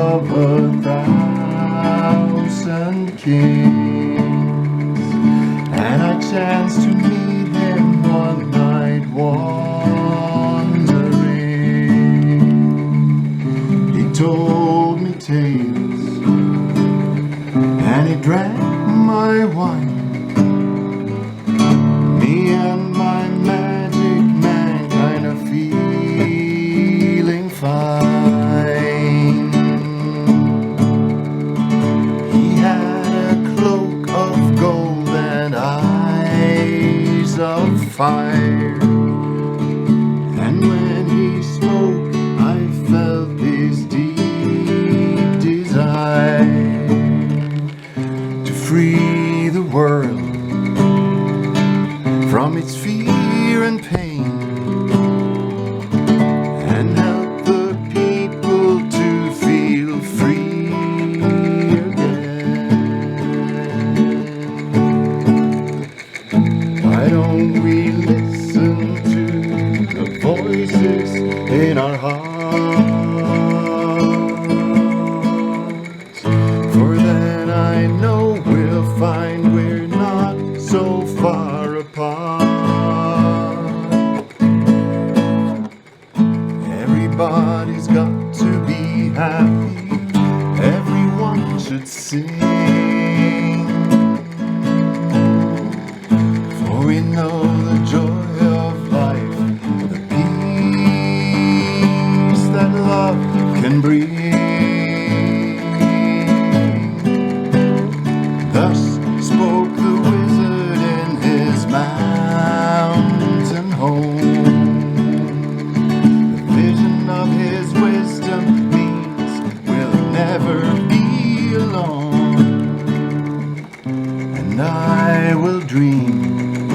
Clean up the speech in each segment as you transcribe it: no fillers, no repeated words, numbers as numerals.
of 1,000 kings, and I chanced to meet him one night wandering. He told me tales, and he drank my wine. Me and my magic man kind of feeling fine. He had a cloak of gold and eyes of fire, and when he spoke I felt this deep desire to free the world from its fear and pain, and help the people to feel free again. Why don't we listen to the voices in our hearts? For then I know we'll find we're not so far apart. Everybody's got to be happy, everyone should sing, for we know the joy of life, the peace that love can bring. Thus spoke the wizard in his mountain home. The vision of his wisdom means we'll never be alone, and I will dream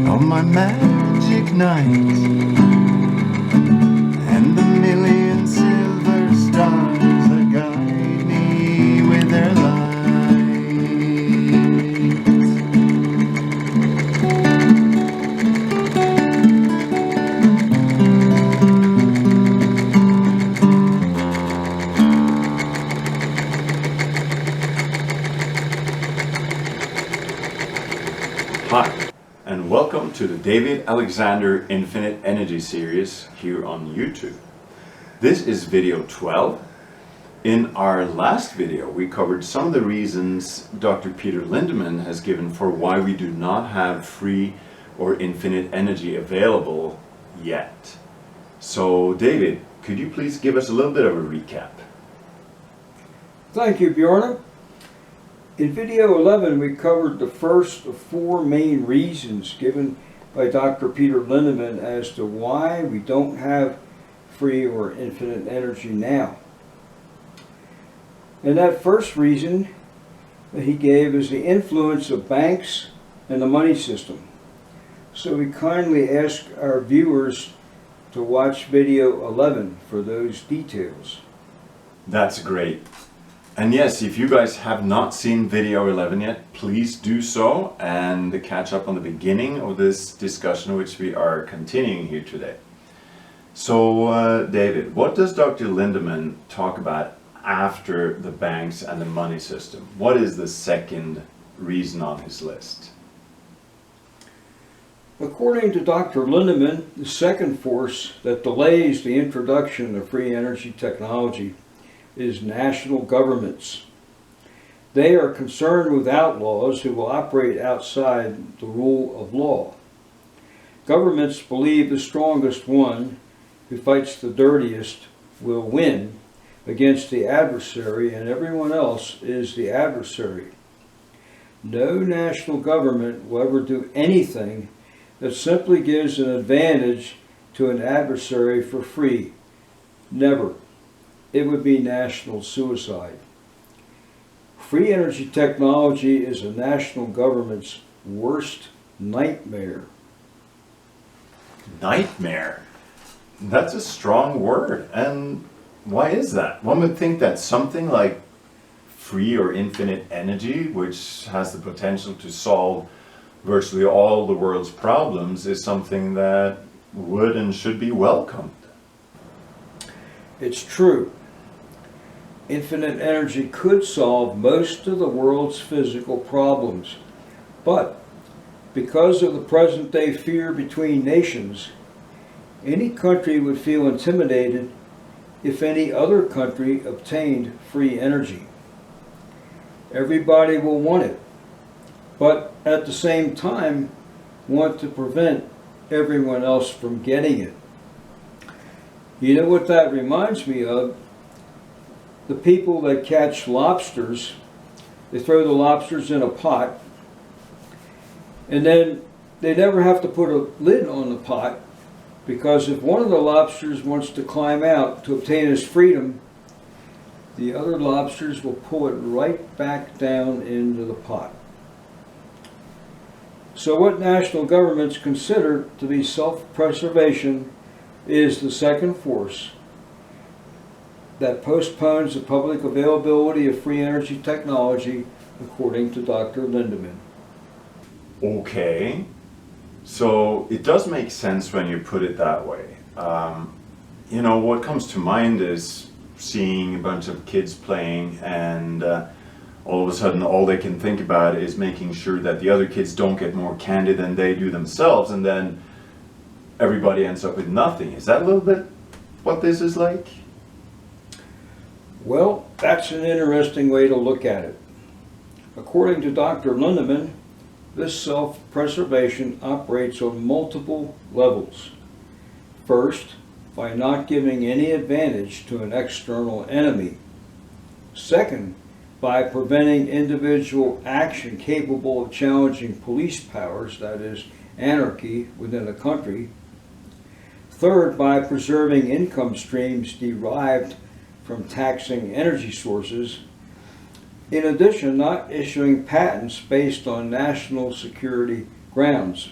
of my magic night and the million silver stars that guide me with their light. Hi, and welcome to the David Alexander Infinite Energy series here on YouTube. This is video 12. In our last video, we covered some of the reasons Dr. Peter Lindemann has given for why we do not have free or infinite energy available yet. So, David, could you please give us a little bit of a recap? Thank you, Bjorn. In video 11, we covered the first of four main reasons given by Dr. Peter Lindemann as to why we don't have free or infinite energy now. And that first reason that he gave is the influence of banks and the money system. So we kindly ask our viewers to watch video 11 for those details. That's great. And yes, if you guys have not seen video 11 yet, please do so and catch up on the beginning of this discussion which we are continuing here today. So David, what does Dr. Lindemann talk about after the banks and the money system? What is the second reason on his list? According to Dr. Lindemann, the second force that delays the introduction of free energy technology is national governments. They are concerned with outlaws who will operate outside the rule of law. Governments believe the strongest one, who fights the dirtiest, will win against the adversary, and everyone else is the adversary. No national government will ever do anything that simply gives an advantage to an adversary for free. Never. It would be national suicide. Free energy technology is a national government's worst nightmare. Nightmare? That's a strong word. And why is that? One would think that something like free or infinite energy, which has the potential to solve virtually all the world's problems, is something that would and should be welcomed. It's true. infinite energy could solve most of the world's physical problems. But because of the present day fear between nations, any country would feel intimidated if any other country obtained free energy. Everybody will want it, but at the same time want to prevent everyone else from getting it. You know what that reminds me of? The people that catch lobsters, they throw the lobsters in a pot, and then they never have to put a lid on the pot, because if one of the lobsters wants to climb out to obtain his freedom, the other lobsters will pull it right back down into the pot. So what national governments consider to be self-preservation is the second force that postpones the public availability of free energy technology, according to Dr. Lindemann. Okay, so it does make sense when you put it that way. You know, what comes to mind is seeing a bunch of kids playing, and all of a sudden all they can think about is making sure that the other kids don't get more candy than they do themselves, and then everybody ends up with nothing. Is that a little bit what this is like? Well, that's an interesting way to look at it. According to Dr. Lindemann, this self-preservation operates on multiple levels. First, by not giving any advantage to an external enemy. Second, by preventing individual action capable of challenging police powers, that is, anarchy within a country. Third, by preserving income streams derived from taxing energy sources. In addition, not issuing patents based on national security grounds.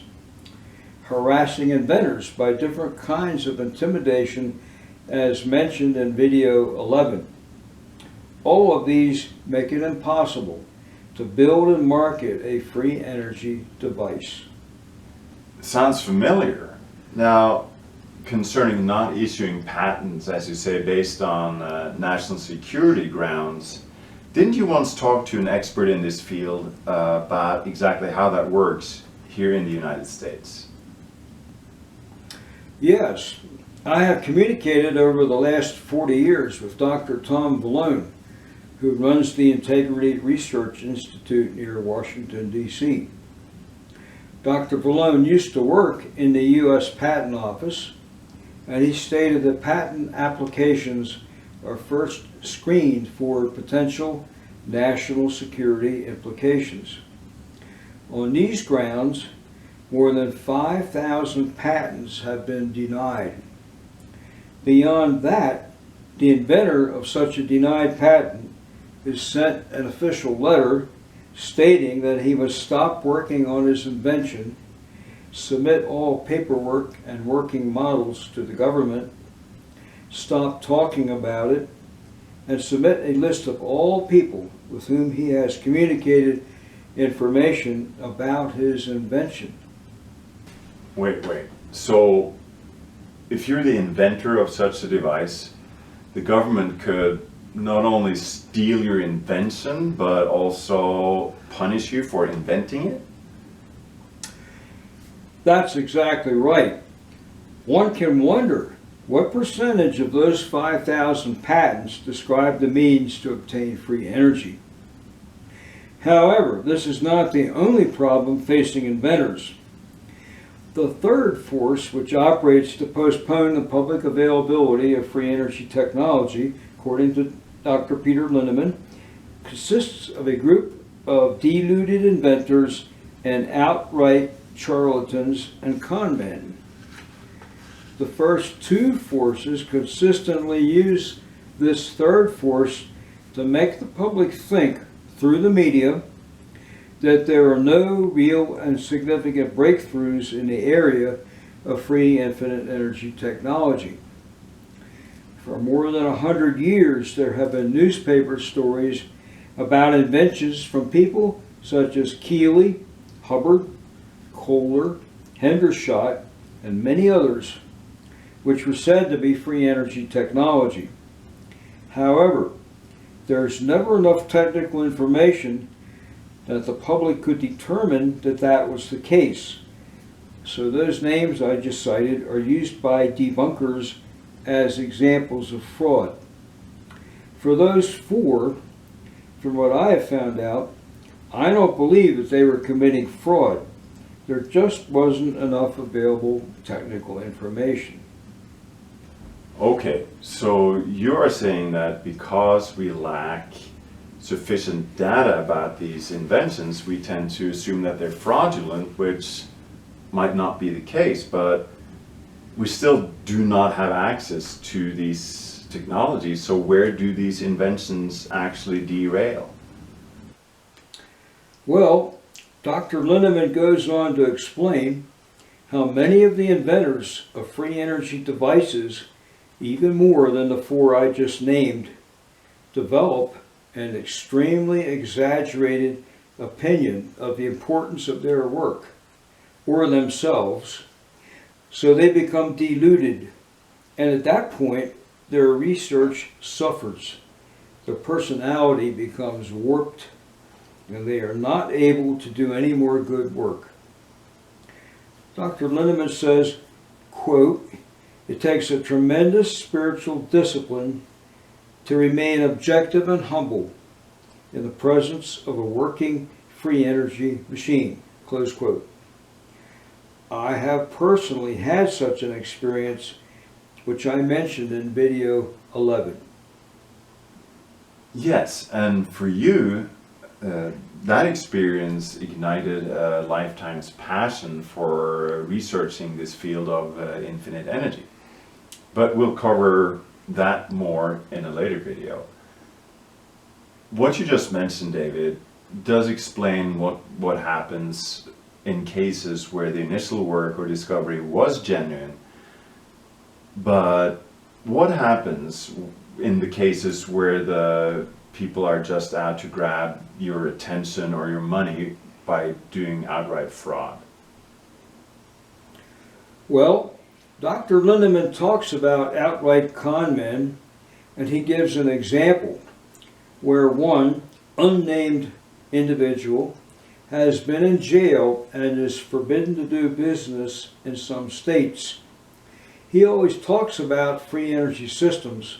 Harassing inventors by different kinds of intimidation, as mentioned in video 11. All of these make it impossible to build and market a free energy device. Sounds familiar. Now, concerning not issuing patents, as you say, based on national security grounds, didn't you once talk to an expert in this field about exactly how that works here in the United States? Yes, I have communicated over the last 40 years with Dr. Tom Vallone, who runs the Integrity Research Institute near Washington, D.C. Dr. Vallone used to work in the U.S. Patent Office, and he stated that patent applications are first screened for potential national security implications. On these grounds, more than 5,000 patents have been denied. Beyond that, the inventor of such a denied patent is sent an official letter stating that he must stop working on his invention, submit all paperwork and working models to the government, stop talking about it, and submit a list of all people with whom he has communicated information about his invention. Wait. So, if you're the inventor of such a device, the government could not only steal your invention, but also punish you for inventing it? That's exactly right. One can wonder what percentage of those 5,000 patents describe the means to obtain free energy. However, this is not the only problem facing inventors. The third force, which operates to postpone the public availability of free energy technology, according to Dr. Peter Lindemann, consists of a group of deluded inventors and outright charlatans and con men. The first two forces consistently use this third force to make the public think through the media that there are no real and significant breakthroughs in the area of free infinite energy technology. For more than 100 years, there have been newspaper stories about inventions from people such as Keeley, Hubbard, Kohler, Hendershot, and many others, which were said to be free energy technology. However, there's never enough technical information that the public could determine that that was the case. So those names I just cited are used by debunkers as examples of fraud. For those four, from what I have found out, I don't believe that they were committing fraud. There just wasn't enough available technical information. Okay, so you are saying that because we lack sufficient data about these inventions, we tend to assume that they're fraudulent, which might not be the case, but we still do not have access to these technologies. So where do these inventions actually derail? Well, Dr. Lindemann goes on to explain how many of the inventors of free energy devices, even more than the four I just named, develop an extremely exaggerated opinion of the importance of their work or themselves, so they become deluded, and at that point their research suffers. Their personality becomes warped, and they are not able to do any more good work. Dr. Lindemann says, quote, "It takes a tremendous spiritual discipline to remain objective and humble in the presence of a working free energy machine," close quote. I have personally had such an experience, which I mentioned in video 11. Yes, and for you, that experience ignited a lifetime's passion for researching this field of infinite energy. But we'll cover that more in a later video. What you just mentioned, David, does explain what happens in cases where the initial work or discovery was genuine, but what happens in the cases where the people are just out to grab your attention or your money by doing outright fraud? Well, Dr. Lindemann talks about outright con men, and he gives an example where one unnamed individual has been in jail and is forbidden to do business in some states. He always talks about free energy systems,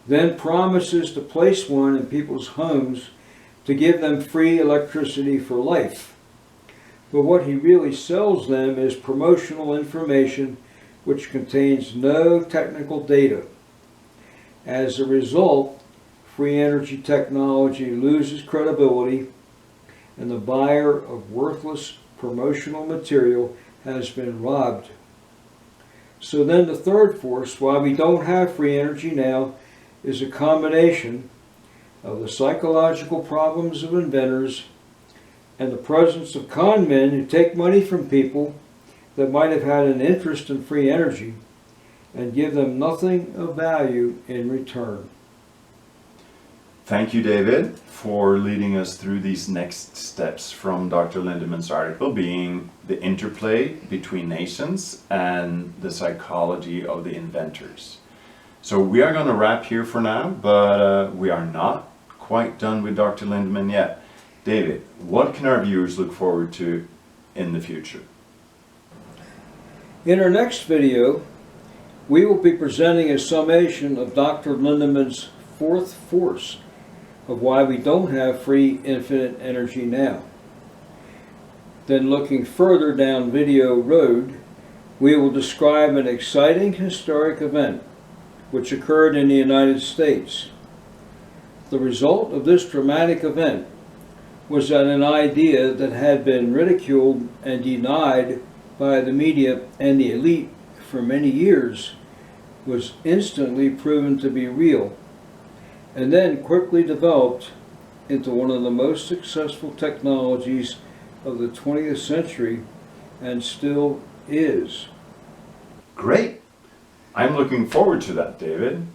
then promises to place one in people's homes to give them free electricity for life. But what he really sells them is promotional information which contains no technical data. As a result, free energy technology loses credibility, and the buyer of worthless promotional material has been robbed. So then the third force, why we don't have free energy now, is a combination of the psychological problems of inventors and the presence of con men who take money from people that might have had an interest in free energy and give them nothing of value in return. Thank you, David, for leading us through these next steps from Dr. Lindemann's article, being the interplay between nations and the psychology of the inventors. So we are going to wrap here for now, but we are not quite done with Dr. Lindemann yet. David, what can our viewers look forward to in the future? In our next video, we will be presenting a summation of Dr. Lindemann's fourth force of why we don't have free infinite energy now. Then looking further down video road, we will describe an exciting historic event which occurred in the United States. The result of this dramatic event was that an idea that had been ridiculed and denied by the media and the elite for many years was instantly proven to be real, and then quickly developed into one of the most successful technologies of the 20th century, and still is. Great! I'm looking forward to that, David.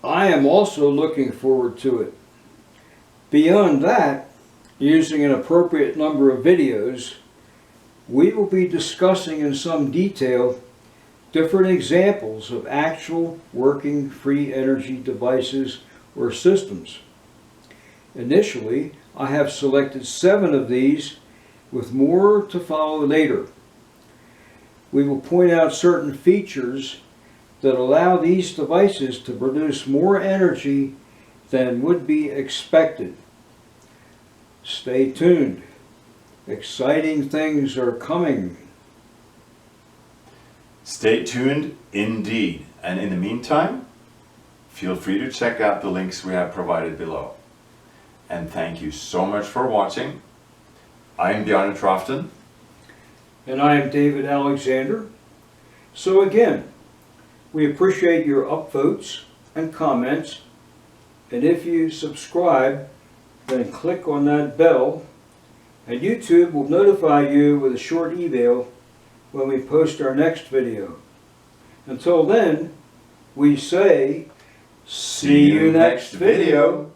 I am also looking forward to it. Beyond that, using an appropriate number of videos, we will be discussing in some detail different examples of actual working free energy devices or systems. Initially, I have selected 7 of these, with more to follow later. We will point out certain features that allow these devices to produce more energy than would be expected. Stay tuned. Exciting things are coming. Stay tuned indeed. And in the meantime, feel free to check out the links we have provided below. And thank you so much for watching. I'm Bjarne Trofton. And I am David Alexander. So again, we appreciate your upvotes and comments. And if you subscribe, then click on that bell, and YouTube will notify you with a short email when we post our next video. Until then, we say, see you next video.